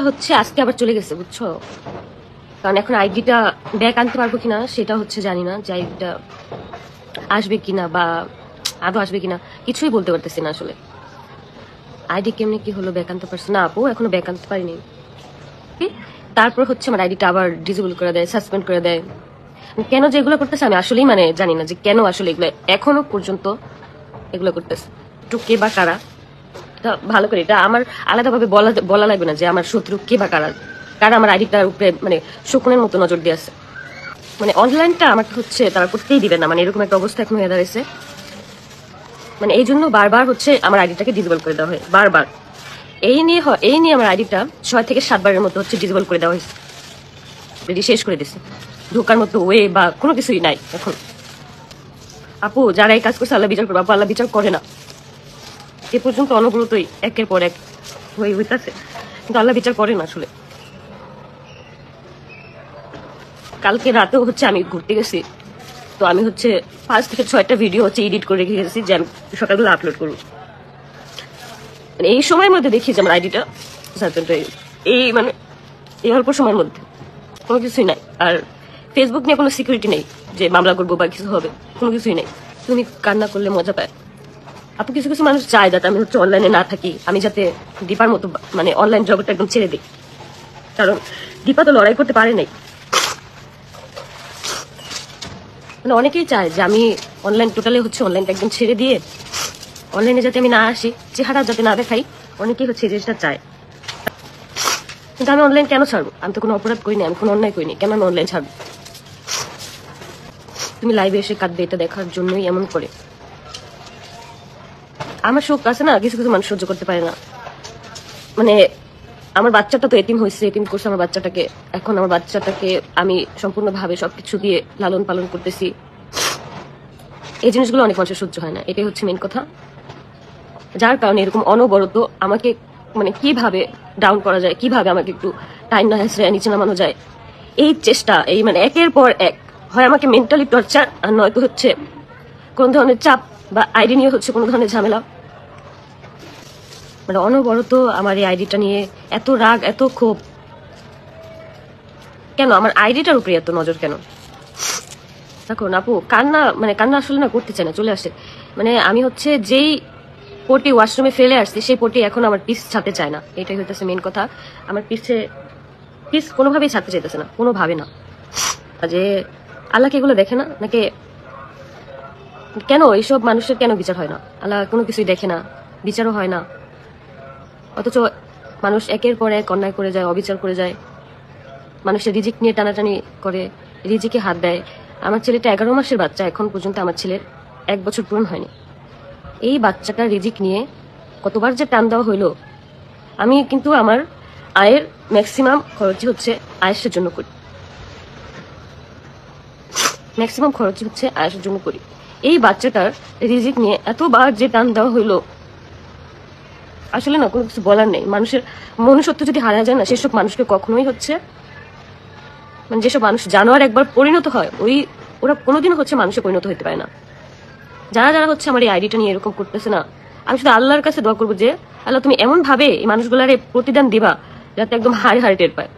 হচ্ছে আজকে আবার চলে গেছে, বুঝছো? কারণ এখন আইডিটা ব্যাক আনতে পারবো কিনা সেটা হচ্ছে জানি না, যে আইডিটা আসবে কিনা বা আদৌ আসবে কিনা কিছুই বলতে পারতেছি না আসলে। আইডি কেমনি কি হলো ব্যাক আনতে পারছে না আপু, এখনো ব্যাক আনতে পারিনি। তারপর হচ্ছে আমার আইডিটা আবার ডিসেবল করে দেয়, সাসপেন্ড করে দেয়। কেন যে এগুলো করতেছে আমি আসলেই জানি না যে কেন আসলে এগুলো এখনো পর্যন্ত এগুলো করতেছে। একটু কে বা কারা, এটা ভালো করে এটা আমার আলাদাভাবে বলা লাগবে না যে আমার শত্রু কে বা কারা কারা আমার আইডিটার উপরে শকুনের মতো নজর দিয়ে আছে। অনলাইনটা আমাকে হচ্ছে তারা করতেই দিবে না, এরকম একটা অবস্থা এখন হয়ে দাঁড়িয়েছে। এই জন্য বারবার হচ্ছে আমার আইডিটাকে ডিসেবল করে দেওয়া হয় বারবার। এই নিয়ে আমার আইডিটা 6 থেকে 7 বারের মতো হচ্ছে ডিসেবল করে দেওয়া হয়েছে, শেষ করে দিছে। ঢোকার মতো ওয়ে বা কোনো কিছুই নাই এখন। আপু যারা এই কাজ করছে আল্লাহ বিচার করবে, আপু আল্লাহ বিচার করে না। এ পর্যন্ত অনবরতই একের পর এক হইতেছে, কিন্তু আল্লাহ বিচার করে না আসলে। কালকে রাতেও হচ্ছে আমি ঘুরতে গেছি, তো আমি হচ্ছে 5 থেকে 6টা ভিডিও হচ্ছে এডিট করে রেখে গেছি যে আমি সকালবেলা আপলোড করবো। এই সময়ের মধ্যে দেখি যে আমার আইডিটা এই অল্প সময়ের মধ্যে কোনো কিছুই নাই। আর ফেসবুক নিয়ে কোনো সিকিউরিটি নেই যে মামলা করবো বা কিছু হবে, কোনো কিছুই নেই। তুমি কান্না করলে মজা পায় আপু। কিছু কিছু মানুষ চায় যাতে আমি হচ্ছে অনলাইনে না থাকি, আমি যাতে দীপার মতো অনলাইন জগৎটা একদম ছেড়ে দিই। কারণ দীপা তো লড়াই করতে পারে নাই। অনেকেই চায় যে আমি অনলাইনটা একদম ছেড়ে দিয়ে অনলাইনে যাতে আমি না আসি, চেহারা যাতে না দেখাই, অনেকেই হচ্ছে এই জিনিসটা চায়। কিন্তু আমি অনলাইন কেন ছাড়বো? আমি তো কোনো অপরাধ করিনি, আমি কোনো অন্যায় করিনি, কেন আমি অনলাইন ছাড়বো? তুমি লাইভে এসে কাঁদবে এটা দেখার জন্যই এমন করে। আমার শোক আছে না, কিছু কিছু মানুষ সহ্য করতে পারে না। আমার বাচ্চাটা তো এতিম হয়েছে, এতিম করছে আমার বাচ্চাটাকে। এখন আমার বাচ্চাটাকে আমি সম্পূর্ণভাবে সবকিছু দিয়ে লালন পালন করতেছি। এই জিনিসগুলো অনেক মানুষের সহ্য হয় না, এটাই হচ্ছে মেন কথা। যার কারণে এরকম অনবরত আমাকে কিভাবে ডাউন করা যায়, কিভাবে আমাকে একটু টাইম না হেসে নিচে নামানো যায়, এই চেষ্টা একের পর এক হয় আমাকে মেন্টালি টর্চার, আর নয়তো হচ্ছে কোন ধরনের চাপ বা আইডি নিয়ে হচ্ছে কোনো ধরনের ঝামেলা। অনবরত আমার এই আইডিটা নিয়ে এত রাগ, এত ক্ষোভ কেন? আমার আইডিটার উপরে এত নজর কেন? দেখো আপু, কান্না আসলে না করতে চায় না, চলে আসে। আমি হচ্ছে যেই পটি ওয়াশরুমে ফেলে আসছি সেই পটি এখন আমার পিস ছাড়তে চায় না, এটাই হইতেছে মেন কথা। আমার পিস কোনোভাবেই ছাড়তে চাইতেছে না, কোনোভাবে না। যে আল্লাহকে এগুলো দেখে না নাকি? কেন এইসব মানুষের কেন বিচার হয় না? আল্লাহ কোনো কিছুই দেখে না, বিচারও হয় না, অথচ মানুষ একের পর এক অন্যায় করে যায়, অবিচার করে যায়। মানুষের রিজিক নিয়ে টানাটানি করে, রিজিকে হাত দেয়। আমার ছেলেটা 11 মাসের বাচ্চা, এখন পর্যন্ত আমার ছেলের 1 বছর পূরণ হয়নি। এই বাচ্চাটার রিজিক নিয়ে কতবার যে টান দেওয়া হইলো। আমি কিন্তু আমার আয়ের ম্যাক্সিমাম খরচই হচ্ছে আয়েশের জন্য করি, এই বাচ্চাটার রিজিক নিয়ে এতবার যে টান দেওয়া হইলো, আসলে না কোনো কিছু বলার নেই। মানুষের মনুষ্যত্ব যদি হারা যায় না, সেসব মানুষকে কখনোই হচ্ছে যেসব মানুষ জানোয়ার একবার পরিণত হয়, ওরা কোনোদিনও হচ্ছে মানুষে পরিণত হতে পারে না। যারা হচ্ছে আমার এই আইডিটা নিয়ে এরকম করতেছে না, আমি শুধু আল্লাহর কাছে দোয়া করবো যে আল্লাহ তুমি এমন ভাবে এই মানুষগুলার প্রতিদান দিবা যাতে একদম হাড়ে হাড়ে টের পায়।